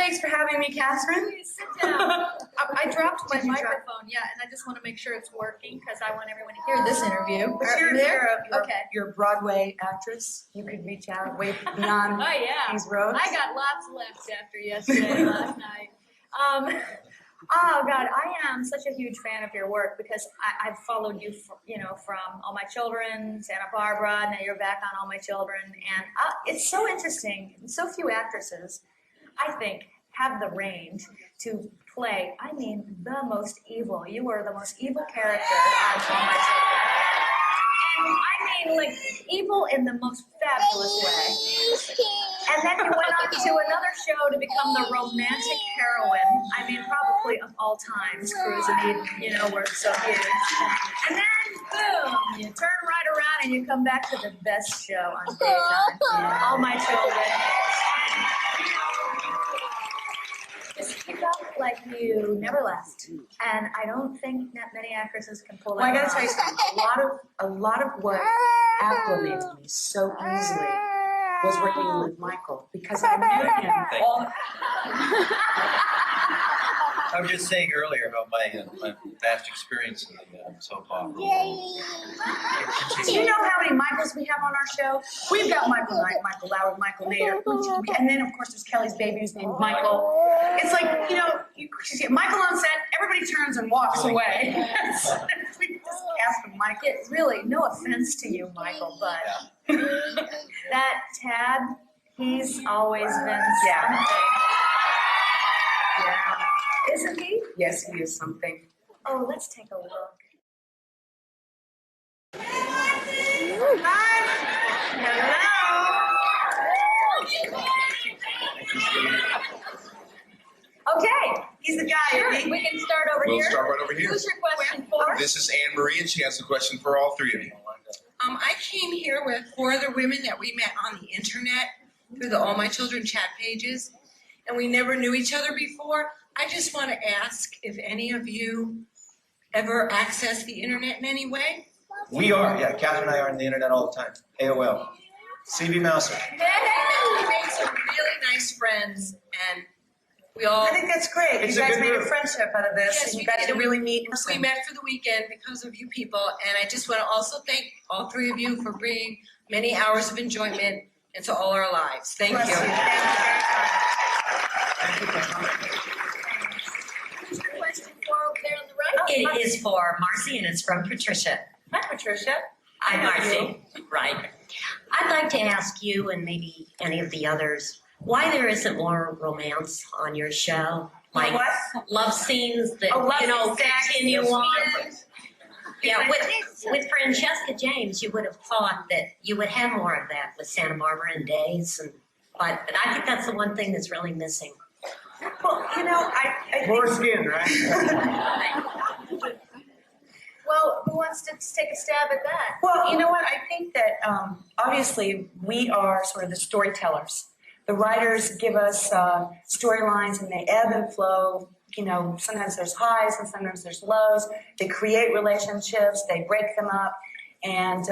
Thanks for having me, Catherine. Sit down. I dropped my microphone, yeah, and I just want to make sure it's working because I want everyone to hear this interview. You're a Broadway actress. You could reach out way beyond Oh, yeah. these roads. I got lots left after yesterday, last night. Oh, God, I am such a huge fan of your work because I've followed you, from All My Children, Santa Barbara, now you're back on All My Children, and it's so interesting. So few actresses, I think, have the range to play, the most evil. You were the most evil character on All My Children. And evil in the most fabulous way. And then you went on to another show to become the romantic heroine. Probably of all times, Cruise and Eden, were so huge. And then, boom, you turn right around and you come back to the best show on daytime. All My Children. Just keep up like you never left. And I don't think that many actresses can pull that off. Well, I gotta tell you something. A lot of what acclimated me so easily was working with Michael because I knew him all. I was just saying earlier about my vast experience in the soap opera. Do you know how many Michaels we have on our show? We've got Michael Knight, Michael Lauer, Michael Nader, and then of course there's Kelly's baby who's named Michael. It's like, you get Michael on set, everybody turns and walks away. We just cast him Michael. It's really, no offense to you, Michael, but that Tad, he's always been something. Yeah. Isn't he? Yes, he is something. Oh, let's take a look. Hi. Hello. Okay, he's the guy. Sure, we can start over here. We'll start right over here. Who's your question for? This is Anne Marie, and she has a question for all three of you. I came here with 4 other women that we met on the internet through the All My Children chat pages, and we never knew each other before. I just want to ask if any of you ever access the internet in any way? We are, yeah. Catherine and I are on the internet all the time. AOL. CB Mouser. We made some really nice friends, and we all... I think that's great. It's you guys a good made a group. friendship out of this. Yes, and we you got did. to really meet in We person. met for the weekend because of you people, and I just want to also thank all 3 of you for bringing many hours of enjoyment into all our lives. Thank Bless you. you. Thank you very much. Who's your question for over there on the right? It is for Marcy, and it's from Patricia. Hi, Patricia. I'm Marcy. Right. I'd like to ask you, and maybe any of the others, why there isn't more romance on your show? Like What? love scenes that, love scenes, continue yes. on. Yeah, with Francesca James, you would have thought that you would have more of that with Santa Barbara and Days, but I think that's the one thing that's really missing. Well, I think... More skin, right? Well, who wants to take a stab at that? Well, you know what? I think that obviously we are sort of the storytellers. The writers give us storylines and they ebb and flow. Sometimes there's highs and sometimes there's lows. They create relationships, they break them up. And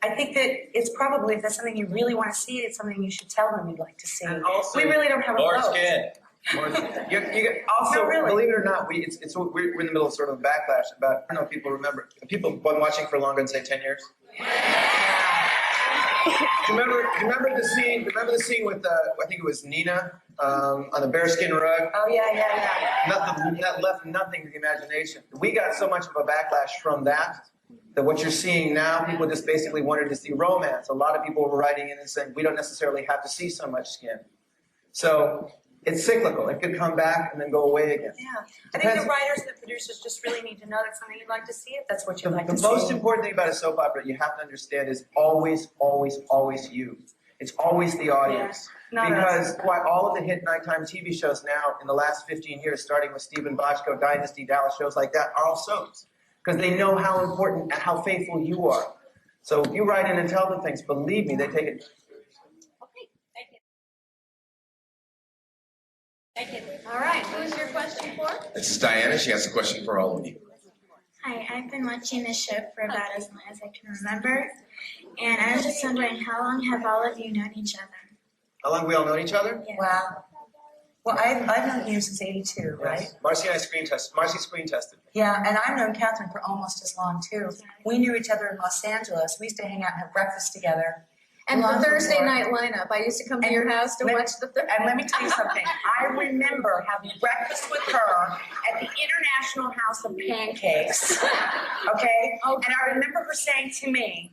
I think that it's probably, if that's something you really want to see, it's something you should tell them you'd like to see. And also, we really don't have a more flow. skin. Also, No, really. believe it or not, we're in the middle of sort of a backlash about, I don't know if people remember, people have been watching for longer than, say, 10 years? Remember the scene? Remember the scene with I think it was Nina on the bearskin rug? Oh, yeah. That left nothing to the imagination. We got so much of a backlash from that what you're seeing now, people just basically wanted to see romance. A lot of people were writing in and saying we don't necessarily have to see so much skin. So it's cyclical. It could come back and then go away again. Yeah. I think the writers and the producers just really need to know that's something you'd like to see if that's what you'd like to see. The most important thing about a soap opera you have to understand is always, always, always you. It's always the audience. Yeah. Because why all of the hit nighttime TV shows now in the last 15 years, starting with Stephen Bochco, Dynasty, Dallas, shows like that, are all soaps. Because they know how important and how faithful you are. So if you write in and tell them things, believe me, they take it. Okay, thank you. All right, who's your question for? This is Diana. She has a question for all of you. Hi, I've been watching this show for about as long as I can remember, and I was just wondering, how long have all of you known each other? How long have we all known each other? Yeah. Wow. Well, I've known you since '82, right? Yes. Marcy and I screen tested. Marcy screen tested. Yeah, and I've known Catherine for almost as long too. We knew each other in Los Angeles. We used to hang out and have breakfast together. And the Long Thursday before. night lineup, I used to come to your house to watch the And let me tell you something. I remember having breakfast with her at the International House of Pancakes. Okay? And I remember her saying to me,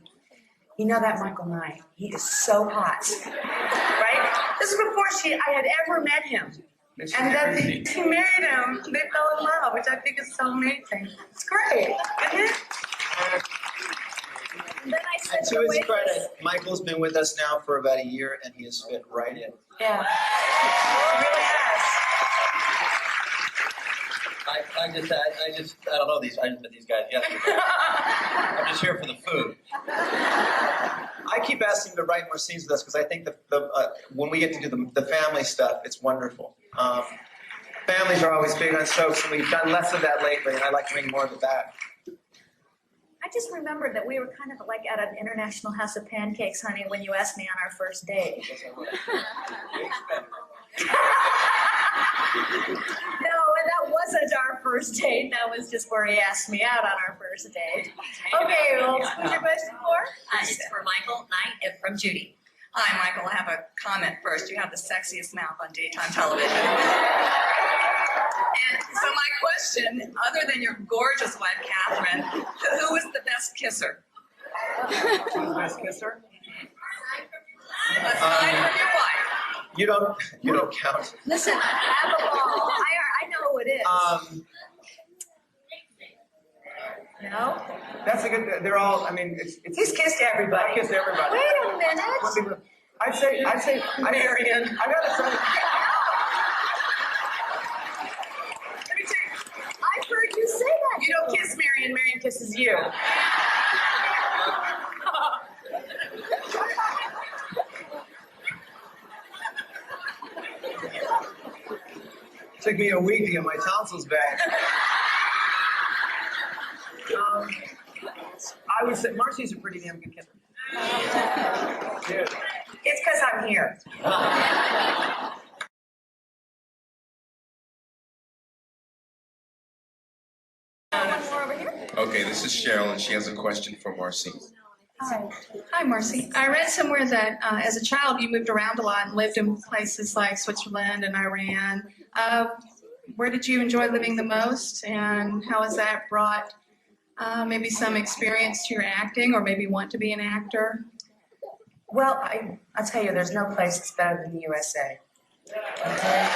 you know that Michael Knight, he is so hot. Right? This is before I had ever met him. And then she married him. They fell in love, which I think is so amazing. It's great, isn't it? And then I said And to his credit, Michael's been with us now for about a year, and he has fit right in. Yeah. He really has. I don't know these. I just met these guys yesterday. I'm just here for the food. I keep asking him to write more scenes with us because I think when we get to do the family stuff, it's wonderful. Families are always big on soaps, and we've done less of that lately, and I'd like to bring more of it back. I just remembered that we were kind of like at an International House of Pancakes, honey, when you asked me on our first date. No, and that wasn't our first date. That was just where he asked me out on our first date. Okay, well, who's your question for? It's for Michael Knight and from Judy. Hi, Michael. I have a comment first. You have the sexiest mouth on daytime television. And so my question, other than your gorgeous wife, Catherine, who was the best kisser? Who's the best kisser? Aside from your wife. You don't count. Listen, I have a ball. I know who it is. No? That's a good. They're all. I mean, it's. He's kissed everybody. I kiss everybody. Wait a minute. I'd say. Marion. I gotta say. I've heard you say that. You don't kiss Marion, Marion kisses you. Took me a week to get my tonsils back. I would say Marcy's a pretty damn good kisser. Yeah. It's because I'm here. One more over here. Okay, this is Cheryl, and she has a question for Marcy. Hi, Marcy. I read somewhere that as a child you moved around a lot and lived in places like Switzerland and Iran. Where did you enjoy living the most, and how has that brought maybe some experience to your acting, or maybe want to be an actor? Well, I'll tell you, there's no place that's better than the USA. Okay?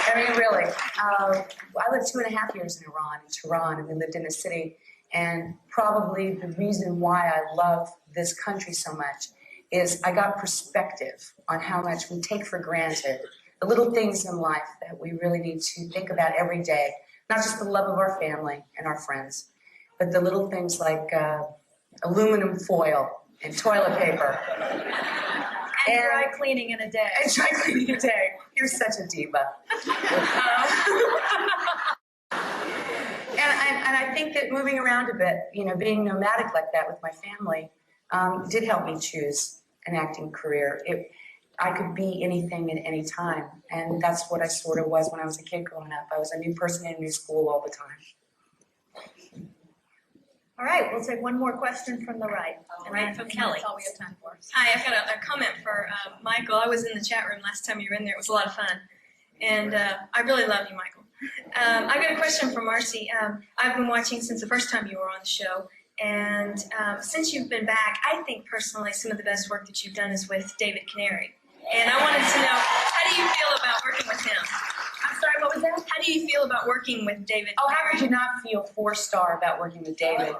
I mean, really. I lived 2.5 years in Iran, in Tehran, and we lived in the city. And probably the reason why I love this country so much is I got perspective on how much we take for granted the little things in life that we really need to think about every day. Not just the love of our family and our friends, but the little things like aluminum foil and toilet paper. And dry cleaning in a day. And dry cleaning a day. You're such a diva. And I think that moving around a bit, being nomadic like that with my family, did help me choose an acting career. I could be anything at any time, and that's what I sort of was when I was a kid growing up. I was a new person in a new school all the time. All right, we'll take one more question from the right. Right from Kelly. That's all we have time for. Hi, I've got a comment for Michael. I was in the chat room last time you were in there. It was a lot of fun. And I really love you, Michael. I've got a question for Marcy. I've been watching since the first time you were on the show. And since you've been back, I think personally some of the best work that you've done is with David Canary. And I wanted to know, how do you feel about working with him? I'm sorry, what was that? How do you feel about working with David Oh, how Canary? could you not feel 4-star about working with David?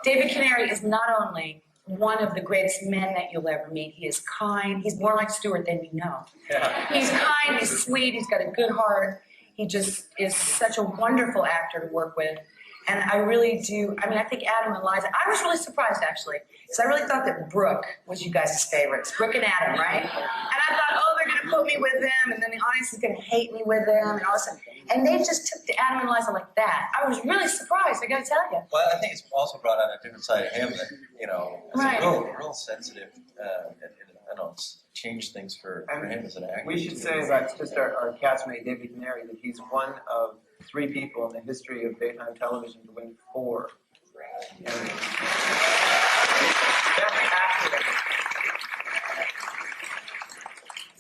David Canary is not only one of the greatest men that you'll ever meet. He is kind. He's more like Stuart than you know. Yeah. He's kind, he's sweet, he's got a good heart. He just is such a wonderful actor to work with. And I really do, I think Adam&Liza, I was really surprised actually, because I really thought that Brooke was you guys' favorites, Brooke and Adam, right? And I thought, oh, they're gonna put me with them, and then the audience is gonna hate me with them, and all of a sudden, and they just took to Adam&Liza like that. I was really surprised, I gotta tell you. Well, I think it's also brought out a different side of him that, is Right. real sensitive, I don't know, changed things for him as an actor. We should say about just our castmate, David Canary, that he's one of 3 people in the history of daytime television to win 4.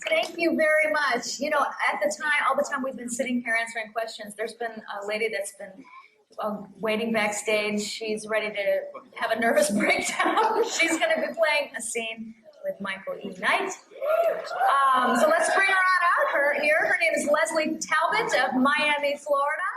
Thank you very much. You know, at the time, all the time we've been sitting here answering questions, there's been a lady that's been waiting backstage. She's ready to have a nervous breakdown. She's going to be playing a scene with Michael E. Knight. So let's bring her on out here. Her name is Leslie Talbot of Miami, Florida.